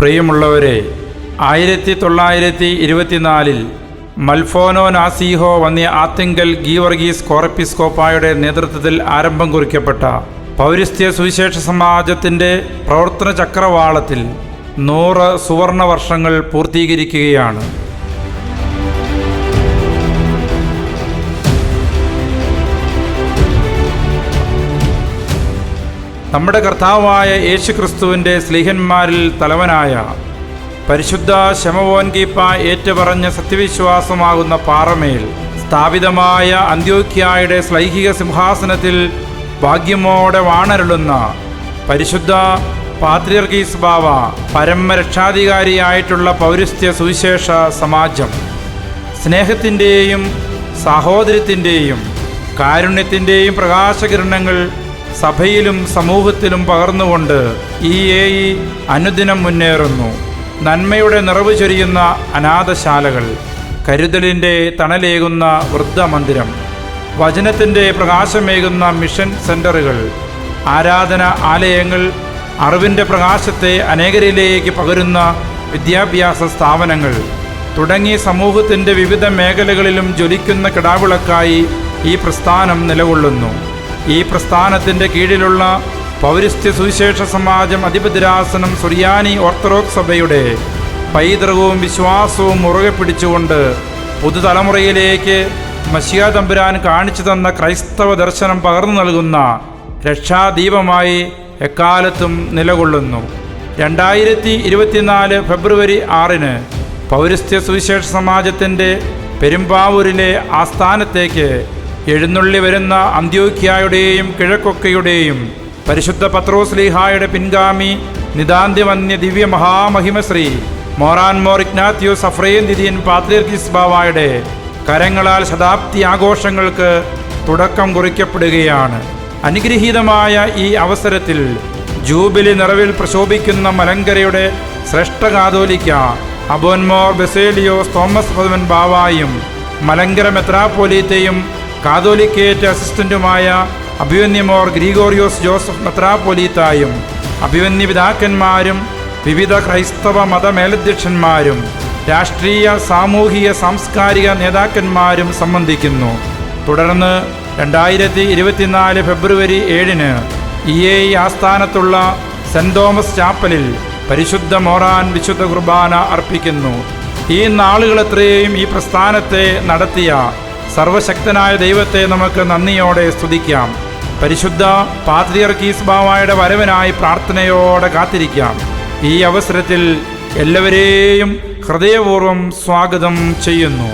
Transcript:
പ്രിയമുള്ളവരെ, 1924 മൽഫോനോ നാസീഹോ വന്നിയ ആത്തിങ്കൽ ഗീവർഗീസ് കോറെപ്പിസ്കോപ്പായുടെ നേതൃത്വത്തിൽ ആരംഭം കുറിക്കപ്പെട്ട പൗരസ്ത്യ സുവിശേഷ സമാജത്തിൻ്റെ പ്രവർത്തന ചക്രവാളത്തിൽ 100 സുവർണ വർഷങ്ങൾ പൂർത്തീകരിക്കുകയാണ്. നമ്മുടെ കർത്താവായ യേശുക്രിസ്തുവിൻ്റെ സ്ലീഹന്മാരിൽ തലവനായ പരിശുദ്ധ ശമവോൻ കീപ്പ ഏറ്റുപറഞ്ഞ സത്യവിശ്വാസമാകുന്ന പാറമേൽ സ്ഥാപിതമായ അന്ത്യോക്യായുടെ ശ്ലൈഹിക സിംഹാസനത്തിൽ ഭാഗ്യമോടെ വാണരുളുന്ന പരിശുദ്ധ പാത്രിയർക്കീസ് ബാവ പരമരക്ഷാധികാരിയായിട്ടുള്ള പൗരസ്ത്യ സുവിശേഷ സമാജം സ്നേഹത്തിൻ്റെയും സാഹോദര്യത്തിൻ്റെയും കാരുണ്യത്തിൻ്റെയും പ്രകാശകിരണങ്ങൾ സഭയിലും സമൂഹത്തിലും പകർന്നുകൊണ്ട് ഈ അനുദിനം മുന്നേറുന്നു. നന്മയുടെ നിറവ് ചൊരിയുന്ന അനാഥശാലകൾ, കരുതലിൻ്റെ തണലേകുന്ന വൃദ്ധമന്ദിരം, വചനത്തിൻ്റെ പ്രകാശമേകുന്ന മിഷൻ സെൻ്ററുകൾ, ആരാധന ആലയങ്ങൾ, അറിവിൻ്റെ പ്രകാശത്തെ അനേകരിലേക്ക് പകരുന്ന വിദ്യാഭ്യാസ സ്ഥാപനങ്ങൾ തുടങ്ങി സമൂഹത്തിൻ്റെ വിവിധ മേഖലകളിലും ജ്വലിക്കുന്ന കിടാവിളക്കായി ഈ പ്രസ്ഥാനം നിലകൊള്ളുന്നു. ഈ പ്രസ്ഥാനത്തിൻ്റെ കീഴിലുള്ള പൗരസ്ത്യ സുവിശേഷ സമാജം അധിപതിരാസനം സുറിയാനി ഓർത്തഡോക്സ് സഭയുടെ പൈതൃകവും വിശ്വാസവും മുറുകെ പിടിച്ചുകൊണ്ട് പുതുതലമുറയിലേക്ക് മശിഹാ തമ്പുരാൻ കാണിച്ചു തന്ന ക്രൈസ്തവ ദർശനം പകർന്നു നൽകുന്ന രക്ഷാദീപമായി എക്കാലത്തും നിലകൊള്ളുന്നു. 2024 ഫെബ്രുവരി 6 പൗരസ്ത്യ സുവിശേഷ സമാജത്തിൻ്റെ പെരുമ്പാവൂരിലെ ആസ്ഥാനത്തേക്ക് എഴുന്നള്ളി വരുന്ന അന്ത്യോക്യായുടെയും കിഴക്കൊക്കയുടെയും പരിശുദ്ധ പത്രോസ്ലീഹായുടെ പിൻഗാമി നിതാന്തിവന്യ ദിവ്യ മഹാമഹിമശ്രീ മോറാൻ മോർ ഇഗ്നാത്യോസ് അഫ്രേം ദിദിയൻ പാത്രിയർക്കീസ് ബാവായുടെ കരങ്ങളാൽ ശതാബ്ദി ആഘോഷങ്ങൾക്ക് തുടക്കം കുറിക്കപ്പെടുകയാണ്. അനുഗ്രഹീതമായ ഈ അവസരത്തിൽ ജൂബിലി നിറവിൽ പ്രശോഭിക്കുന്ന മലങ്കരയുടെ ശ്രേഷ്ഠ കാതോലിക്ക അബോൻമോർ ബസേലിയോസ് തോമസ് പ്രഥമൻ ബാവായും മലങ്കര മെത്രാപ്പോലീത്തയും കാതോലിക്കേറ്റ് അസിസ്റ്റന്റുമായ അഭിവന്യമോർ ഗ്രിഗോറിയോസ് ജോസഫ് മെത്രാപ്പോലീത്തായും അഭിവന്യ പിതാക്കന്മാരും വിവിധ ക്രൈസ്തവ മതമേലധ്യക്ഷന്മാരും രാഷ്ട്രീയ സാമൂഹിക സാംസ്കാരിക നേതാക്കന്മാരും സംബന്ധിക്കുന്നു. തുടർന്ന് 2024 ഫെബ്രുവരി 7 ആസ്ഥാനത്തുള്ള സെൻറ് തോമസ് ചാപ്പലിൽ പരിശുദ്ധ മോറാൻ വിശുദ്ധ കുർബാന അർപ്പിക്കുന്നു. ഈ നാളുകളെത്രയും ഈ പ്രസ്ഥാനത്തെ നടത്തിയ സർവശക്തനായ ദൈവത്തെ നമുക്ക് നന്ദിയോടെ സ്തുതിക്കാം. പരിശുദ്ധ പാത്രിയർക്കീസ് ബാവായുടെ വരവിനായി പ്രാർത്ഥനയോടെ കാത്തിരിക്കാം. ഈ അവസരത്തിൽ എല്ലാവരെയും ഹൃദയപൂർവ്വം സ്വാഗതം ചെയ്യുന്നു.